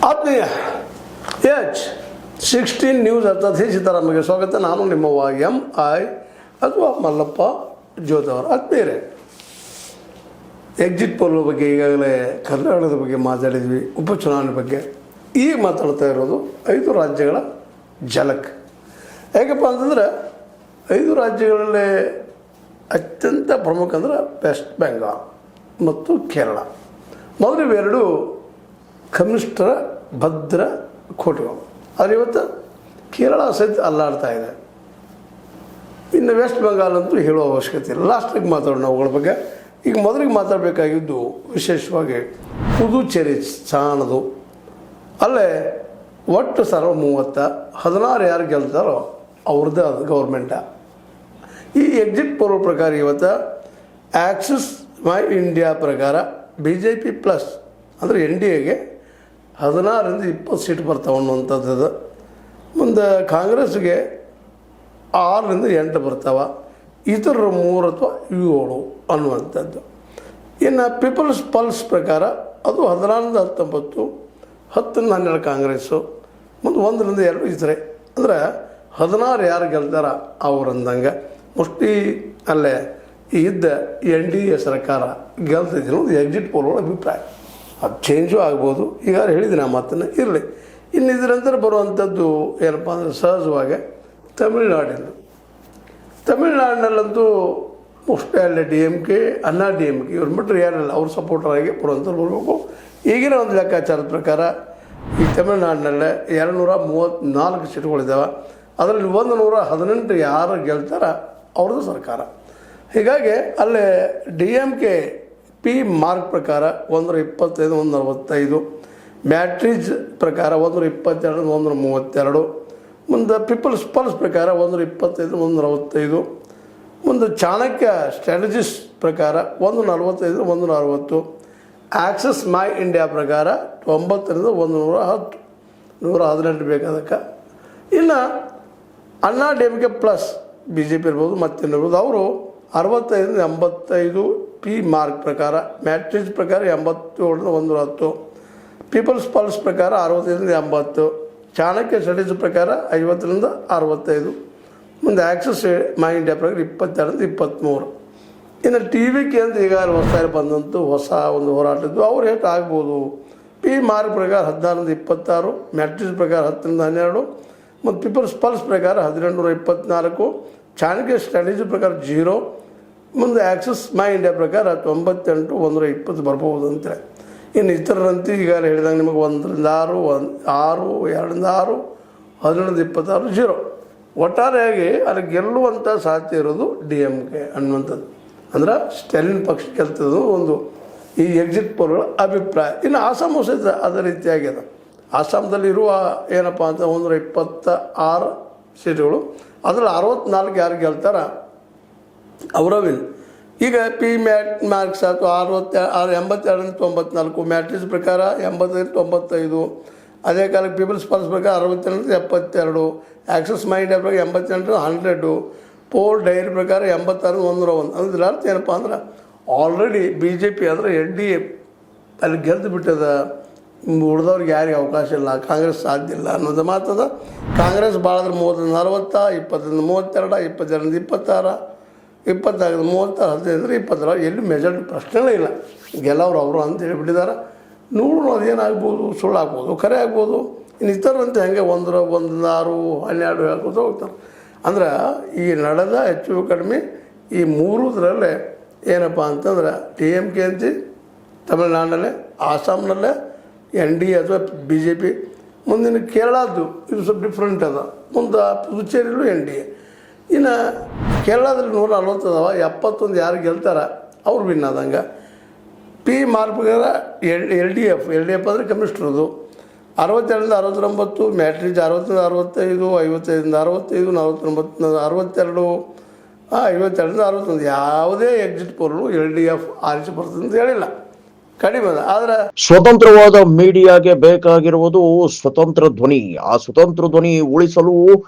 ಆತ್ಮೀಯ H16 news ಅರ್ಥಾತ್ ಸೀತಾರಾಮಗೆ ಸ್ವಾಗತ. ನಾನು ನಿಮ್ಮ MI ಅಥವಾ ಮಲ್ಲಪ್ಪ ಜೋತವರ. ಆತ್ಮೀಯರೇ, ಎಕ್ಸಿಟ್ ಪೋಲ್ ಬಗ್ಗೆ ಈಗಾಗಲೇ ಕರ್ನಾಟಕದ ಬಗ್ಗೆ ಮಾತಾಡಿದ್ವಿ, ಉಪಚುನಾವಣೆ ಬಗ್ಗೆ. ಈಗ ಮಾತಾಡ್ತಾ ಇರೋದು 5 ರಾಜ್ಯಗಳ ಝಲಕ್. ಹೇಗಪ್ಪ ಅಂತಂದರೆ 5 ರಾಜ್ಯಗಳಲ್ಲಿ ಅತ್ಯಂತ ಪ್ರಮುಖ ಅಂದರೆ ವೆಸ್ಟ್ ಬೆಂಗಾಲ್ ಮತ್ತು ಕೇರಳ. ಮೊದಲು ಇವೆರಡು ಕಮ್ಯುನಿಸ್ಟರ ಭದ್ರ ಕೋಟೆಗಳು. ಆದರೆ ಇವತ್ತು ಕೇರಳ ಸಹಿತ ಅಲ್ಲಾಡ್ತಾ ಇದೆ. ಇನ್ನು ವೆಸ್ಟ್ ಬೆಂಗಾಲ್ ಅಂತೂ ಹೇಳುವ ಅವಶ್ಯಕತೆ ಇಲ್ಲ, ಲಾಸ್ಟಿಗೆ ಮಾತಾಡೋಣ ಅವುಗಳ ಬಗ್ಗೆ. ಈಗ ಮೊದಲಿಗೆ ಮಾತಾಡಬೇಕಾಗಿದ್ದು ವಿಶೇಷವಾಗಿ ಪುದುಚೇರಿ ಸ್ಥಾನದು. ಅಲ್ಲೇ ಒಟ್ಟು 16 ಯಾರು ಗೆಲ್ತಾರೋ ಅವ್ರದ್ದೇ ಅದು ಗೌರ್ಮೆಂಟ. ಈ ಎಕ್ಸಿಟ್ ಪೋಲ್ ಪ್ರಕಾರ ಇವತ್ತು ಆಕ್ಸಿಸ್ ಮೈ ಇಂಡಿಯಾ ಪ್ರಕಾರ BJP ಪ್ಲಸ್ ಅಂದರೆ NDAಗೆ 16ರಿಂದ 20 ಸೀಟ್ ಬರ್ತಾವೆ ಅನ್ನುವಂಥದ್ದು. ಮುಂದೆ ಕಾಂಗ್ರೆಸ್ಗೆ 6ರಿಂದ 8 ಬರ್ತಾವೆ, ಇತರ 3 ಅಥವಾ 7 ಅನ್ನುವಂಥದ್ದು. ಇನ್ನು ಪೀಪಲ್ಸ್ ಪಲ್ಸ್ ಪ್ರಕಾರ ಅದು 16ರಿಂದ 19, 10ರಿಂದ 12 ಕಾಂಗ್ರೆಸ್ಸು, ಮುಂದೆ 1ರಿಂದ 2 ಇತರೆ. ಅಂದರೆ 16 ಯಾರು ಗೆಲ್ತಾರ ಅವರಂದಂಗೆ ಮೋಸ್ಟ್ಲಿ ಅಲ್ಲೇ ಇದ್ದ NDA ಸರ್ಕಾರ ಗೆಲ್ತಿದ್ರು ಒಂದು ಎಕ್ಸಿಟ್ ಪೋಲ್ಗಳ ಅಭಿಪ್ರಾಯ. ಅದು ಚೇಂಜು ಆಗ್ಬೋದು, ಈಗ ಹೇಳಿದ್ದೀನಿ ಆ ಮಾತನ್ನು. ಇರಲಿ. ಇನ್ನು ಇದರ ನಂತರ ಬರುವಂಥದ್ದು ಏನಪ್ಪ ಅಂದರೆ ಸಹಜವಾಗಿ ತಮಿಳ್ನಾಡಿನಲ್ಲಂತೂ ಮೋಸ್ಟ್ಲಿ ಅಲ್ಲೇ DMK, ಅಣ್ಣಾ DMK ಇವ್ರು ಬಿಟ್ಟರೆ ಯಾರಿಲ್ಲ, ಅವ್ರ ಸಪೋರ್ಟರಾಗಿ ಬರುವಂಥದ್ದು ಬರಬೇಕು. ಈಗಿನ ಒಂದು ಲೆಕ್ಕಾಚಾರದ ಪ್ರಕಾರ ಈ ತಮಿಳ್ನಾಡಿನಲ್ಲೇ 234 ಸೀಟ್ಗಳಿದ್ದಾವೆ. ಅದರಲ್ಲಿ 118 ಯಾರು ಗೆಲ್ತಾರ ಅವ್ರದ್ದು ಸರ್ಕಾರ. ಹೀಗಾಗಿ ಅಲ್ಲೇ DMK P ಮಾರ್ಕ್ ಪ್ರಕಾರ 125, 145, ಮ್ಯಾಟ್ರಿಜ್ ಪ್ರಕಾರ 122, 132, ಮುಂದೆ ಪೀಪಲ್ಸ್ ಪಲ್ಸ್ ಪ್ರಕಾರ 125, 145, ಮುಂದೆ ಚಾಣಕ್ಯ ಸ್ಟ್ರಾಟಜಿಸ್ ಪ್ರಕಾರ 145, 160, ಆಕ್ಸಿಸ್ ಮೈ ಇಂಡಿಯಾ ಪ್ರಕಾರ 90ರಿಂದ 110, 118 ಬೇಕಾದಕ್ಕೆ. ಇನ್ನು ಅಣ್ಣಾ DMK ಪ್ಲಸ್ BJP ಇರ್ಬೋದು, ಮತ್ತೇನಿರ್ಬೋದು, ಅವರು 65ರಿಂದ 85 P ಮಾರ್ಕ್ ಪ್ರಕಾರ, ಮ್ಯಾಟ್ರಿಕ್ಸ್ ಪ್ರಕಾರ 87ರಿಂದ 110, ಪೀಪಲ್ಸ್ ಪಲ್ಸ್ ಪ್ರಕಾರ 65ರಿಂದ 80, ಚಾಣಕ್ಯ ಸ್ಟಡೀಸ್ ಪ್ರಕಾರ 50ರಿಂದ 65, ಮುಂದೆ ಆಕ್ಸಿಸ್ ಮೈ ಇಂಡಿಯಾ ಪ್ರಕಾರ 22ರಿಂದ 23. ಇನ್ನು TVK ಅಂತ ಈಗಾಗಲೇ ಹೊಸದಾಗಿ ಬಂದಂತೂ ಹೊಸ ಒಂದು ಹೋರಾಟದ್ದು ಅವ್ರು ಎಷ್ಟು ಆಗ್ಬೋದು. P ಮಾರ್ಕ್ ಪ್ರಕಾರ 16ರಿಂದ 26, ಮ್ಯಾಟ್ರಿಕ್ಸ್ ಪ್ರಕಾರ 10ರಿಂದ 12, ಮತ್ತು ಪೀಪಲ್ಸ್ ಪಲ್ಸ್ ಪ್ರಕಾರ 1824, ಚಾಣಕ್ಯ ಸ್ಟ್ರಾಟಜಿ ಪ್ರಕಾರ 0, ಮುಂದೆ ಆಕ್ಸಿಸ್ ಮೈ ಇಂಡಿಯಾ ಪ್ರಕಾರ 98, 120 ಬರ್ಬೋದು ಅಂತೇಳಿ. ಇನ್ನು ಇತರರಂತೆ ಈಗ ಹೇಳಿದಂಗೆ ನಿಮಗೆ 1ರಿಂದ 6, 6, 2ರಿಂದ 6, 17ರಿಂದ 26, 0. ಒಟ್ಟಾರೆಯಾಗಿ ಅಲ್ಲಿ ಗೆಲ್ಲುವಂಥ ಸಾಧ್ಯತೆ ಇರೋದು DMK ಅನ್ನುವಂಥದ್ದು. ಅಂದ್ರೆ ಸ್ಟಾಲಿನ್ ಪಕ್ಷ ಗೆಲ್ತದ್ದು ಒಂದು ಈ ಎಕ್ಸಿಟ್ ಪೋಲ್ಗಳ ಅಭಿಪ್ರಾಯ. ಇನ್ನು ಆಸಾಮು ಸಹಿತ ಅದೇ ರೀತಿಯಾಗಿದೆ. ಆಸಾಮದಲ್ಲಿ ಇರುವ ಏನಪ್ಪ ಅಂತ 126 ಸೀಟುಗಳು, ಅದರಲ್ಲಿ 64 ಯಾರು ಗೆಲ್ತಾರ ಅವರ ವಿನ್. ಈಗ P ಮಾರ್ಕ್ಸ್ ಆಯಿತು 82ರಿಂದ 94, ಮ್ಯಾಟ್ರಿಕ್ಸ್ ಪ್ರಕಾರ 85, 95, ಅದೇ ಕಾಲಕ್ಕೆ ಪೀಪಲ್ಸ್ ಪಲ್ಸ್ ಪ್ರಕಾರ 62ರಿಂದ 72, ಆಕ್ಸಿಸ್ ಮೈ ಇಂಡಿಯಾ ಪ್ರಕಾರ 88ರಿಂದ 100, ಪೋಲ್ ಡೈರಿ ಪ್ರಕಾರ 86ರಿಂದ 101. ಅಂದ್ರೆ ಅರ್ಥ ಏನಪ್ಪ ಅಂದ್ರೆ ಆಲ್ರೆಡಿ BJP ಅಂದರೆ NDA ಅಲ್ಲಿ ಗೆದ್ದು ಬಿಟ್ಟದ, ಉಳಿದವ್ರಿಗೆ ಯಾರಿಗೆ ಅವಕಾಶ ಇಲ್ಲ, ಕಾಂಗ್ರೆಸ್ ಸಾಧ್ಯ ಇಲ್ಲ ಅನ್ನೋದು ಮಾತದ. ಕಾಂಗ್ರೆಸ್ ಭಾಳದ್ರೆ 30ರಿಂದ 40, 20ರಿಂದ 32, 22ರಿಂದ 26, 24ರಿಂದ 30, 15ರಿಂದ 20, ಎಲ್ಲಿ ಮೆಜಾರಿಟಿ ಪ್ರಶ್ನೆಗಳೇ ಇಲ್ಲ, ಗೆಲ್ಲವ್ರು ಅವರು ಅಂತ ಹೇಳಿಬಿಟ್ಟಿದ್ದಾರೆ. ನೋಡೋಣ ಅದೇನಾಗ್ಬೋದು, ಸುಳ್ಳು ಆಗ್ಬೋದು, ಖರೆ ಆಗ್ಬೋದು. ಇನ್ನು ಇತರಂತೆ ಹೆಂಗೆ 1, 1, 6, 12 ಹೇಳ್ಕೊತ ಹೋಗ್ತಾರೆ. ಅಂದ್ರೆ ಈ ನಡೆದ ಹೆಚ್ಚು ಕಡಿಮೆ ಈ 3 ಏನಪ್ಪ ಅಂತಂದ್ರೆ DMK ಅಂತಿ ತಮಿಳ್ನಾಡಲ್ಲೇ, ಆಸಾಮ್ನಲ್ಲೇ NDA ಅಥವಾ BJP, ಮುಂದಿನ ಕೇರಳದ್ದು ಇದು ಸ್ವಲ್ಪ ಡಿಫ್ರೆಂಟ್ ಅದ, ಮುಂದೆ ಪುದುಚೇರಿಲೂ NDA. ಇನ್ನು ಕೇರಳದಲ್ಲಿ 140 ಅದಾವ, 71 ಯಾರು ಗೆಲ್ತಾರ ಅವ್ರು ವಿನ್ ಆದಂಗೆ. P ಮಾರ್ಕ್ ಪ್ರಕಾರ LDF ಅಂದರೆ ಕಮ್ಯುನಿಸ್ಟ್ರದು 62ರಿಂದ 69, ಮ್ಯಾಟ್ರಿಕ್ಸ್ 60ರಿಂದ 65, 55ರಿಂದ 65, 49, 62, 52ರಿಂದ 61. ಯಾವುದೇ ಎಕ್ಸಿಟ್ ಪೋಲ್ LDF ಆರಿಸಿ ಬರ್ತದೆ ಅಂತ ಹೇಳಿಲ್ಲ, ಕಡಿಮೆ ಅದ. ಆದರೆ ಸ್ವತಂತ್ರವಾದ ಮೀಡಿಯಾಗೆ ಬೇಕಾಗಿರುವುದು ಸ್ವತಂತ್ರ ಧ್ವನಿ. ಆ ಸ್ವತಂತ್ರ ಧ್ವನಿ ಉಳಿಸಲು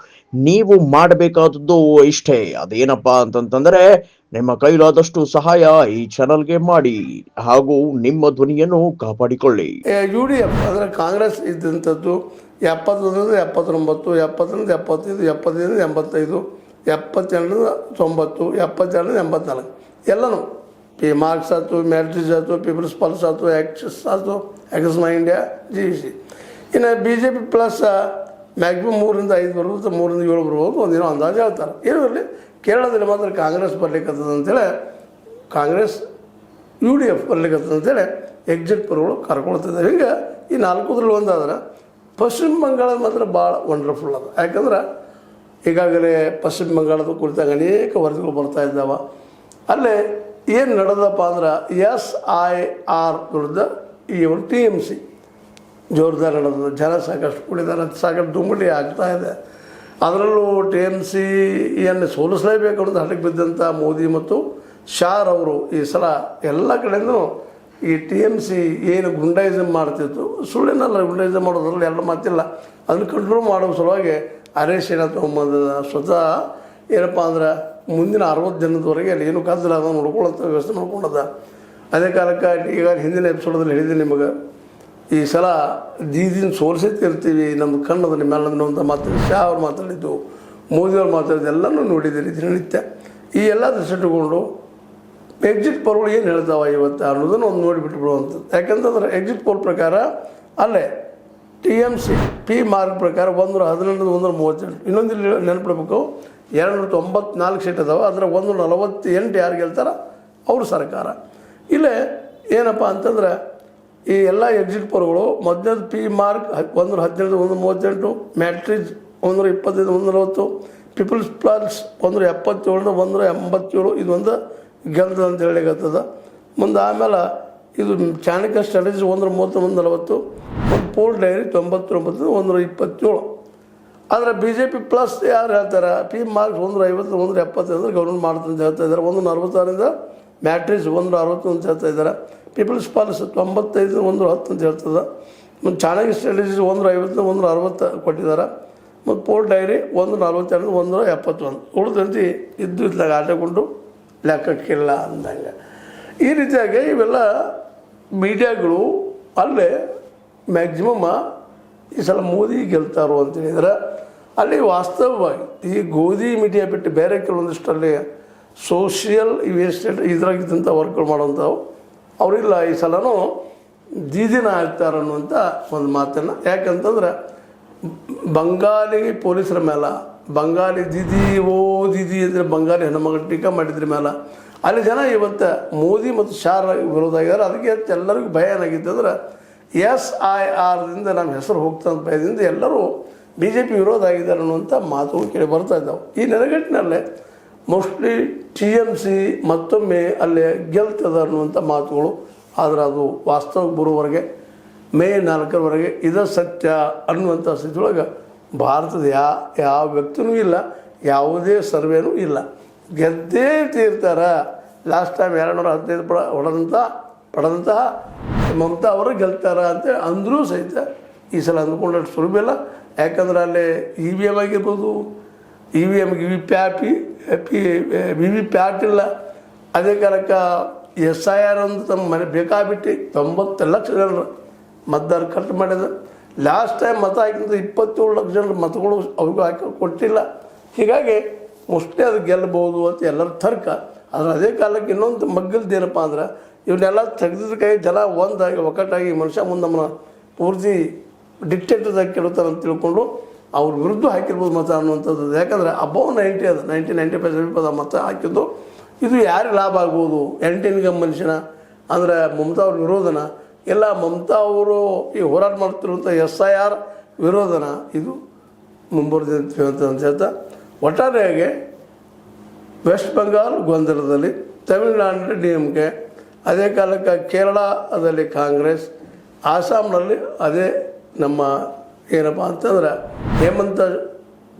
ನೀವು ಮಾಡಬೇಕಾದದ್ದು ಇಷ್ಟೇ. ಅದೇನಪ್ಪಾ ಅಂತಂತಂದ್ರೆ ನಿಮ್ಮ ಕೈಲಾದಷ್ಟು ಸಹಾಯ ಈ ಚಾನಲ್ಗೆ ಮಾಡಿ ಹಾಗೂ ನಿಮ್ಮ ಧ್ವನಿಯನ್ನು ಕಾಪಾಡಿಕೊಳ್ಳಿ. UDF ಅಂದರೆ ಕಾಂಗ್ರೆಸ್ ಇದ್ದಂಥದ್ದು 71 79, 70 75, 75 85, 72 90, 72 84 ಎಲ್ಲನೂ ಮಾರ್ಕ್ಸ್ ಆಯ್ತು, ಮ್ಯಾಟ್ರಿಕ್ಸ್ ಆಯ್ತು, ಪೀಪಲ್ಸ್ ಪಲ್ಸ್ ಆಯ್ತು, ಆಕ್ಸಿಸ್ ಮೈ ಇಂಡಿಯಾ, GVC. ಇನ್ನು BJP ಪ್ಲಸ್ ಮ್ಯಾಕ್ಸಿಮಮ್ 3 ರಿಂದ 5 ಬರ್ಬೋದು, 3 ರಿಂದ 7 ಬರ್ಬೋದು, ಒಂದಿನ ಅಂದಾಜು ಹೇಳ್ತಾರೆ. ಇರಲಿ, ಕೇರಳದಲ್ಲಿ ಮಾತ್ರ ಕಾಂಗ್ರೆಸ್ ಬರ್ಲಿಕ್ಕತ್ತದ ಅಂತೇಳಿ ಕಾಂಗ್ರೆಸ್ UDF ಬರ್ಲಿಕ್ಕತ್ತದ ಅಂತೇಳಿ ಎಕ್ಸಿಟ್ ಪೋಲ್ಗಳು ಕರ್ಕೊಳ್ತಿದ್ದಾರೆ. ಈಗ ಈ 4ರಲ್ಲಿ ಒಂದಾದ್ರೆ ಪಶ್ಚಿಮ ಬಂಗಾಳದ ಮಾತ್ರ ಭಾಳ ವಂಡರ್ಫುಲ್ ಅದ. ಯಾಕಂದ್ರೆ ಈಗಾಗಲೇ ಪಶ್ಚಿಮ ಬಂಗಾಳದ ಕುರಿತಾಗ ಅನೇಕ ವರದಿಗಳು ಬರ್ತಾ ಇದ್ದಾವೆ. ಅಲ್ಲೇ ಏನು ನಡೆದಪ್ಪ ಅಂದ್ರೆ SIR ವಿರುದ್ಧ ಇವರು TMC ಜೋರ್ದಾರ್ ನಡೆದ, ಜನ ಸಾಕಷ್ಟು ಕುಡಿದಾರೆ, ಸಾಕಷ್ಟು ದುಂಬಳಿ ಆಗ್ತಾ ಇದೆ. ಅದರಲ್ಲೂ TMCಯನ್ನು ಸೋಲಿಸಲೇಬೇಕು ಅನ್ನೋದು ಹಠಕ್ಕೆ ಬಿದ್ದಂಥ ಮೋದಿ ಮತ್ತು ಶಾ ಅವರು ಈ ಸಲ ಎಲ್ಲ ಕಡೆಯೂ ಈ TMC ಏನು ಗುಂಡಾಯಿಸಮ್ ಮಾಡ್ತಿತ್ತು, ಸುಳ್ಳಿನಲ್ಲ ಗುಂಡಾಯಿಸಮ್ ಮಾಡೋದ್ರಲ್ಲಿ ಎಲ್ಲ ಮಾತಿಲ್ಲ, ಅದನ್ನು ಕಂಟ್ರೋಲ್ ಮಾಡೋ ಸಲುವಾಗಿ ಅರೇಶಿನ ತೊಗೊಂಬಂದ ಸ್ವತಃ ಏನಪ್ಪ ಅಂದ್ರೆ ಮುಂದಿನ 60 ದಿನದವರೆಗೆ ಅಲ್ಲಿ ಏನು ಕದ್ದಲ್ಲ ಅದನ್ನು ನೋಡ್ಕೊಳ್ಳೋಂಥ ವ್ಯವಸ್ಥೆ ಮಾಡ್ಕೊಂಡದ. ಅದೇ ಕಾಲಕ್ಕೆ ಈಗ ಹಿಂದಿನ ಎಪಿಸೋಡಲ್ಲಿ ಹೇಳಿದ್ದೀನಿ ನಿಮಗೆ, ಈ ಸಲ ದೀದಿನ ಸೋಲಿಸಿರ್ತೀವಿ, ನಮ್ಮದು ಕಣ್ಣದ ನಿಮ್ಮೆಲ್ಲ ಅಂತ ಮಾತಾಡಿ ಶಾ ಅವ್ರು ಮಾತಾಡಿದ್ದು, ಮೋದಿಯವ್ರು ಮಾತಾಡಿದ್ದು ಎಲ್ಲನೂ ನೋಡಿದ್ದೀರಿ ದಿನನಿತ್ಯ. ಈ ಎಲ್ಲ ದೃಷ್ಟಿಟ್ಕೊಂಡು ಎಕ್ಸಿಟ್ ಪೋಲ್ಗಳು ಏನು ಹೇಳ್ತಾವೆ ಇವತ್ತು ಅನ್ನೋದನ್ನು ಒಂದು ನೋಡಿಬಿಟ್ಬಿಡುವಂಥದ್ದು. ಯಾಕೆಂತಂದ್ರೆ ಎಕ್ಸಿಟ್ ಪೋಲ್ ಪ್ರಕಾರ ಅಲ್ಲೇ TMC P ಮಾರ್ಕ್ ಪ್ರಕಾರ 112, 138. ಇನ್ನೊಂದು ಇಲ್ಲಿ ನೆನಪಿಡ್ಬೇಕು, 294 ಸೀಟ್ ಅದಾವೆ, ಅದರ 148 ಯಾರು ಗೆಲ್ತಾರ ಅವ್ರ ಸರ್ಕಾರ. ಇಲ್ಲೇ ಏನಪ್ಪ ಅಂತಂದ್ರೆ ಈ ಎಲ್ಲ ಎಕ್ಸಿಟ್ ಪೋಲ್ಗಳು ಮೊದಲನೇದು P Marq 117, 138, Matrix 125, 140, People's Plus 177, 187 ಇದೊಂದು ಗೆಲ್ತದ ಅಂತ ಹೇಳಿಗತ್ತದ. ಮುಂದೆ ಆಮೇಲೆ ಇದು ಚಾಣಕ್ಯ ಸ್ಟ್ರಾಟಜಿ 130, 140, ಒಂದು ಪೋಲ್ ಡೈರಿ 99, 127. ಆದರೆ BJP ಪ್ಲಸ್ ಯಾರು ಹೇಳ್ತಾರೆ P ಮಾರ್ಕ್ಸ್ 150, 170 ಅಂದರೆ ಗೌರ್ಮೆಂಟ್ ಮಾಡ್ತಂತ ಹೇಳ್ತಾ ಇದ್ದಾರೆ. 146ರಿಂದ ಮ್ಯಾಟ್ರಿಕ್ಸ್ 160 ಅಂತ ಹೇಳ್ತಾ ಇದ್ದಾರೆ. ಪೀಪಲ್ಸ್ ಪಾಲಿಸ್ 95, 110 ಅಂತ ಹೇಳ್ತದೆ. ಮತ್ತು ಚಾಣಕ್ಯ ಸ್ಟ್ರಾಟಜೀಸ್ 150, 160 ಕೊಟ್ಟಿದ್ದಾರೆ. ಮತ್ತು ಪೋಲ್ ಡೈರಿ 142, 171 ಉಳಿದಂತೆ ಇದ್ದು ಇದ್ದಾಗ ಆಟಕೊಂಡು ಲೆಕ್ಕಕ್ಕಿಲ್ಲ ಅಂದಂಗೆ. ಈ ರೀತಿಯಾಗಿ ಇವೆಲ್ಲ ಮೀಡಿಯಾಗಳು ಅಲ್ಲೇ ಮ್ಯಾಕ್ಸಿಮಮ್ ಈ ಸಲ ಮೋದಿ ಗೆಲ್ತಾರೋ ಅಂತ ಹೇಳಿದ್ರೆ, ಅಲ್ಲಿ ವಾಸ್ತವವಾಗಿ ಈ ಗೋಧಿ ಮೀಡಿಯಾ ಬಿಟ್ಟು ಬೇರೆ ಕೆಲವೊಂದಿಷ್ಟಲ್ಲಿ ಸೋಷಿಯಲ್ ಇನ್ವೆಸ್ಟೆಡ್ ಇದ್ರಾಗಿದ್ದಂಥ ವರ್ಕ್ಗಳು ಮಾಡೋಂಥವು ಅವರಿಲ್ಲ ಈ ಸಲನೂ ದೀದಿನ ಆಗ್ತಾರೆ ಅನ್ನುವಂಥ ಒಂದು ಮಾತನ್ನು. ಯಾಕಂತಂದ್ರೆ ಬಂಗಾಲಿ ಪೊಲೀಸರ ಮೇಲೆ ಬಂಗಾಲಿ ದೀದಿ ಅಂದರೆ ಬಂಗಾಲಿ ಹೆಣ್ಣುಮಗಳ ಟೀಕಾ ಮಾಡಿದ್ರ ಮೇಲೆ ಅಲ್ಲಿ ಜನ ಇವತ್ತು ಮೋದಿ ಮತ್ತು ಶಾ ವಿರೋಧ ಆಗಿದ್ದಾರೆ. ಅದಕ್ಕೆ ಎಲ್ಲರಿಗೂ ಭಯ ಏನಾಗಿತ್ತಂದ್ರೆ SIRದಿಂದ ನಮ್ಮ ಹೆಸರು ಹೋಗ್ತಂತ ಭಯದಿಂದ ಎಲ್ಲರೂ BJP ವಿರೋಧ ಆಗಿದ್ದಾರೆ ಅನ್ನುವಂಥ ಮಾತುಗಳು ಕೇಳಿ ಬರ್ತಾ ಇದ್ದಾವೆ. ಈ ನೆಲೆಗಟ್ಟಿನಲ್ಲೇ ಮೋಸ್ಟ್ಲಿ TMC ಮತ್ತೊಮ್ಮೆ ಅಲ್ಲೇ ಗೆಲ್ತದ ಅನ್ನುವಂಥ ಮಾತುಗಳು. ಆದರೆ ಅದು ವಾಸ್ತವಕ್ಕೆ ಬರುವವರೆಗೆ ಮೇ 4ರವರೆಗೆ ಇದು ಸತ್ಯ ಅನ್ನುವಂಥ ಸ್ಥಿತಿಯೊಳಗೆ ಭಾರತದ ಯಾವ ವ್ಯಕ್ತಿನೂ ಇಲ್ಲ, ಯಾವುದೇ ಸರ್ವೇನೂ ಇಲ್ಲ. ಗೆದ್ದೇ ತೀರ್ತಾರೆ. ಲಾಸ್ಟ್ ಟೈಮ್ 215 ಪಡೆದಂತಹ ಮಮತಾ ಅವರು ಗೆಲ್ತಾರ ಅಂತೇಳಿ ಅಂದರೂ ಸಹಿತ ಈ ಸಲ ಅಂದ್ಕೊಂಡಷ್ಟು ಸುಲಭ ಇಲ್ಲ. ಯಾಕಂದ್ರೆ ಅಲ್ಲಿ EVM ಆಗಿರ್ಬೋದು, EVMಗೆ VVPAT ಇಲ್ಲ. ಅದೇ ಕಾಲಕ್ಕೆ SIR ಅಂತ ತಮ್ಮ ಮನೆ ಬೇಕಾಬಿಟ್ಟು 90 ಲಕ್ಷ ಜನರು ಮತದಾರ ಖರ್ಚು ಮಾಡಿದ. ಲಾಸ್ಟ್ ಟೈಮ್ ಮತ ಹಾಕಿದಂಥ 27 ಲಕ್ಷ ಜನರ ಮತಗಳು ಅವ್ರಿಗೂ ಹಾಕಿ ಕೊಟ್ಟಿಲ್ಲ. ಹೀಗಾಗಿ ಮೋಸ್ಟ್ಲಿ ಅದು ಗೆಲ್ಲಬಹುದು ಅಂತ ಎಲ್ಲರ ತರ್ಕ. ಆದರೆ ಅದೇ ಕಾಲಕ್ಕೆ ಇನ್ನೊಂದು ಮಗ್ಗಲ್ದೇನಪ್ಪ ಅಂದ್ರೆ ಇವನ್ನೆಲ್ಲ ತೆಗೆದಿದ್ದಕ್ಕಾಗಿ ಜನ ಒಂದಾಗಿ ಒಕ್ಕಟ್ಟಾಗಿ ಮನುಷ್ಯ ಮುಂದೆ ನಮ್ಮನ್ನ ಪೂರ್ತಿ ಡಿಕ್ಟೇಟರ್ದಾಗಿ ಕೆಡುತ್ತಾರೆ ಅಂತ ತಿಳ್ಕೊಂಡು ಅವ್ರ ವಿರುದ್ಧ ಹಾಕಿರ್ಬೋದು ಮತ ಅನ್ನುವಂಥದ್ದು. ಯಾಕಂದರೆ ಅಬೌವ್ 90 ಅದು 90-95% ಮತ ಹಾಕಿದ್ದು. ಇದು ಯಾರಿಗೆ ಲಾಭ ಆಗ್ಬೋದು? 8 ಮನುಷ್ಯನ ಅಂದರೆ ಮಮತಾ ಅವ್ರ ವಿರೋಧನ ಎಲ್ಲ ಮಮತಾ ಅವರು ಈ ಹೋರಾಟ ಮಾಡ್ತಿರುವಂಥ SIR ವಿರೋಧನ ಇದು ಮುಂಬರ್ದಿದೆ ಅಂತ ಹೇಳ್ತಾ ಒಟ್ಟಾರೆಯಾಗಿ ವೆಸ್ಟ್ ಬೆಂಗಾಲ್ ಗೊಂದಲದಲ್ಲಿ, ತಮಿಳುನಾಡಿನಲ್ಲಿ DMK, ಅದೇ ಕಾಲಕ್ಕೆ ಕೇರಳದಲ್ಲಿ ಕಾಂಗ್ರೆಸ್, ಆಸಾಂನಲ್ಲಿ ಅದೇ ನಮ್ಮ ಏನಪ್ಪ ಅಂತಂದ್ರೆ ಹೇಮಂತ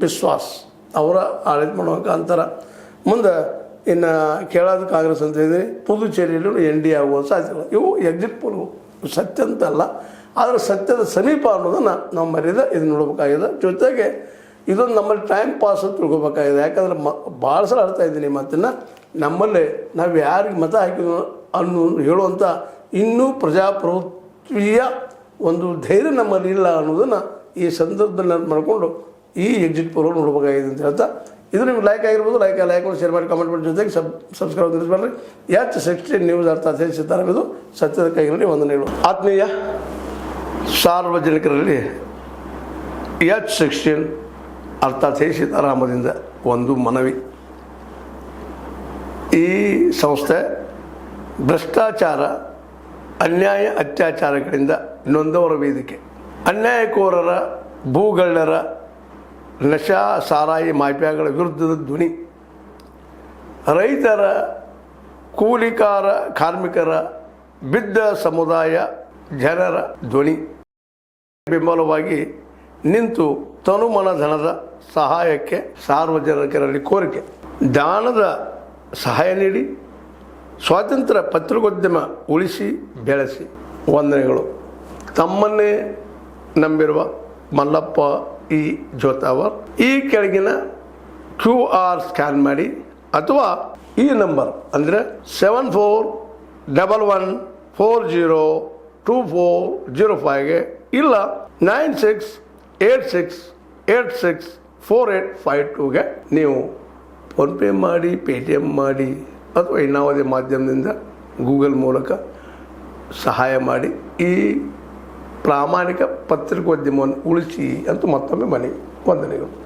ಬಿಸ್ವಾಸ್ ಅವರ ಆಡಳಿತ ಮಾಡುವಂಥ ಅಂತರ. ಮುಂದೆ ಇನ್ನು ಕೇರಳದ ಕಾಂಗ್ರೆಸ್ ಅಂತ ಹೇಳಿದ್ರೆ ಪುದುಚೇರಿಯಲ್ಲೂ NDA ಆಗುವ ಸಾಧ್ಯತೆ. ಇವು ಎಕ್ಸಿಟ್ ಪೋಲ್ ಸತ್ಯ ಅಂತಲ್ಲ, ಆದರೆ ಸತ್ಯದ ಸಮೀಪ ಅನ್ನೋದನ್ನು ನಾವು ಮರ್ಯಾದೆ ಇದು ನೋಡಬೇಕಾಗಿದೆ. ಜೊತೆಗೆ ಇದೊಂದು ನಮ್ಮಲ್ಲಿ ಟೈಮ್ ಪಾಸ್ ಅಂತ ತಿಳ್ಕೊಬೇಕಾಗಿದೆ. ಯಾಕಂದರೆ ಭಾಳ ಸಲ ಹೇಳ್ತಾ ಇದ್ದೀನಿ ಮಾತನ್ನು, ನಮ್ಮಲ್ಲೇ ನಾವು ಯಾರಿಗೆ ಮತ ಹಾಕಿದ್ವು ಅನ್ನೋ ಹೇಳುವಂಥ ಇನ್ನೂ ಪ್ರಜಾಪ್ರಭುತ್ವೀಯ ಒಂದು ಧೈರ್ಯ ನಮ್ಮಲ್ಲಿ ಇಲ್ಲ ಅನ್ನೋದನ್ನು ಈ ಸಂದರ್ಭದಲ್ಲಿ ನಾನು ಮಾಡಿಕೊಂಡು ಈ ಎಕ್ಸಿಟ್ ಪೋಲ್ ನೋಡಬೇಕಾಗಿದೆ ಅಂತ ಹೇಳ್ತಾ ಇದು ನಿಮ್ಗೆ ಲೈಕ್ ಆಗಿರ್ಬೋದು, ಲೈಕ್ ಮಾಡಿ ಶೇರ್ ಮಾಡಿ ಕಮೆಂಟ್ ಮಾಡಿ ಜೊತೆಗೆ ಸಬ್ಸ್ಕ್ರೈಬ್ ತಿಳಿಸ್ಬಾರ್ರಿ. H16 ನ್ಯೂಸ್ ಅರ್ಥಾತ್ ಸೀತಾರಾಮ್ ಸತ್ಯದ ಕೈಗಳಲ್ಲಿ ವಂದನೆಗಳು. ಆತ್ಮೀಯ ಸಾರ್ವಜನಿಕರಲ್ಲಿ H16 ಅರ್ಥಾತ್ ಸೀತಾರಾಮದಿಂದ ಒಂದು ಮನವಿ. ಈ ಸಂಸ್ಥೆ ಭ್ರಷ್ಟಾಚಾರ, ಅನ್ಯಾಯ, ಅತ್ಯಾಚಾರಗಳಿಂದ ನೊಂದವರ ವೇದಿಕೆ, ಅನ್ಯಾಯಕೋರರ, ಭೂಗಳ್ಳರ, ನಶಾ ಸಾರಾಯಿ ಮಾಫಿಯಾಗಳ ವಿರುದ್ಧದ ಧ್ವನಿ, ರೈತರ, ಕೂಲಿಕಾರ, ಕಾರ್ಮಿಕರ, ಬಿದ್ದ ಸಮುದಾಯ ಜನರ ಧ್ವನಿ ಬೆಂಬಲವಾಗಿ ನಿಂತು ತನುಮನ ಧನದ ಸಹಾಯಕ್ಕೆ ಸಾರ್ವಜನಿಕರಲ್ಲಿ ಕೋರಿಕೆ. ದಾನದ ಸಹಾಯ ನೀಡಿ ಸ್ವಾತಂತ್ರ್ಯ ಪತ್ರಿಕೋದ್ಯಮ ಉಳಿಸಿ ಬೆಳೆಸಿ. ವಂದನೆಗಳು. ತಮ್ಮನ್ನೇ ನಂಬಿರುವ ಮಲ್ಲಪ್ಪ ಇ ಜೋತಾವರ್. ಈ ಕೆಳಗಿನ QR ಸ್ಕ್ಯಾನ್ ಮಾಡಿ ಅಥವಾ ಈ ನಂಬರ್ ಅಂದರೆ 7411402405ಗೆ ಇಲ್ಲ 9686864852ಗೆ ನೀವು ಫೋನ್ಪೇ ಮಾಡಿ, ಪೇಟಿಎಮ್ ಮಾಡಿ ಅಥವಾ ಇನ್ನಾವುದೇ ಮಾಧ್ಯಮದಿಂದ ಗೂಗಲ್ ಮೂಲಕ ಸಹಾಯ ಮಾಡಿ ಈ ಪ್ರಾಮಾಣಿಕ ಪತ್ರಿಕೋದ್ಯಮವನ್ನು ಉಳಿಸಿ ಅಂತ ಮತ್ತೊಮ್ಮೆ ಮನವಿ. ವಂದನೆಗಳು.